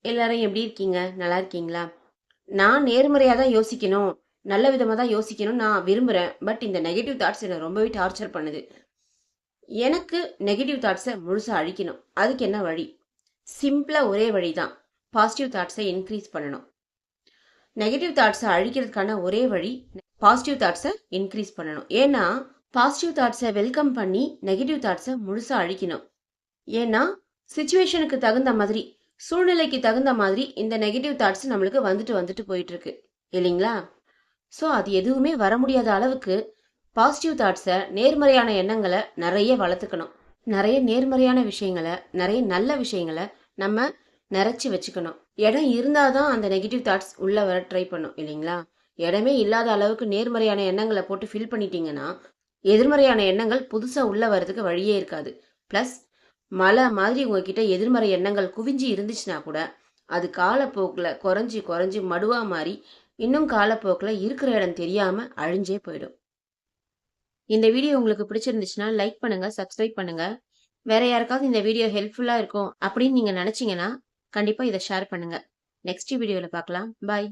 எல்லாரும் எப்படி இருக்கீங்க? நல்லா இருக்கீங்களா? நான் நேர்மறையா தான் யோசிக்கணும், நல்ல விதமா தான் யோசிக்கணும்னு நான் விரும்புறேன். பட் இந்த நெகட்டிவ் தாட்ஸ் என்ன ரொம்பவே டார்ச்சர் பண்ணுது. எனக்கு நெகட்டிவ் தாட்ஸை முழுசா அழிக்கணும். அதுக்கு என்ன வழி? சிம்பிளா ஒரே வழி தான். பாசிட்டிவ் தாட்ஸை இன்க்ரீஸ் பண்ணணும். நெகட்டிவ் தாட்ஸை அழிக்கிறதுக்கான ஒரே வழி பாசிட்டிவ் தாட்ஸை இன்க்ரீஸ் பண்ணணும். ஏன்னா பாசிட்டிவ் தாட்ஸை வெல்கம் பண்ணி நெகட்டிவ் தாட்ஸை முழுசா அழிக்கணும். ஏன்னா சுச்சுவேஷனுக்கு தகுந்த மாதிரி, சூழ்நிலைக்கு தகுந்த மாதிரி இந்த நெகட்டிவ் தாட்ஸ் நம்மளுக்கு வந்துட்டு வந்துட்டு போயிட்டு இருக்கு இல்லைங்களா? ஸோ அது எதுவுமே வர முடியாத அளவுக்கு பாசிட்டிவ் தாட்ஸை, நேர்மறையான எண்ணங்களை நிறைய வளர்த்துக்கணும். நிறைய நேர்மறையான விஷயங்களை, நிறைய நல்ல விஷயங்களை நம்ம நிறைச்சி வச்சுக்கணும். இடம் இருந்தாதான் அந்த நெகட்டிவ் தாட்ஸ் உள்ள வர ட்ரை பண்ணும் இல்லைங்களா? இடமே இல்லாத அளவுக்கு நேர்மறையான எண்ணங்களை போட்டு ஃபில் பண்ணிட்டீங்கன்னா எதிர்மறையான எண்ணங்கள் புதுசா உள்ள வர்றதுக்கு வழியே இருக்காது. பிளஸ் மலை மாதிரி உங்ககிட்ட எதிர்மறை எண்ணங்கள் குவிஞ்சு இருந்துச்சுன்னா கூட அது காலப்போக்கில் குறைஞ்சி குறைஞ்சி மடுவா மாறி இன்னும் காலப்போக்கில் இருக்கிற இடம் தெரியாம அழிஞ்சே போயிடும். இந்த வீடியோ உங்களுக்கு பிடிச்சிருந்துச்சுன்னா லைக் பண்ணுங்க, சப்ஸ்கிரைப் பண்ணுங்க. வேற யாருக்காவது இந்த வீடியோ ஹெல்ப்ஃபுல்லா இருக்கும் அப்படின்னு நீங்க நினைச்சீங்கன்னா கண்டிப்பா இதை ஷேர் பண்ணுங்க. நெக்ஸ்ட் வீடியோல பார்க்கலாம். பாய்.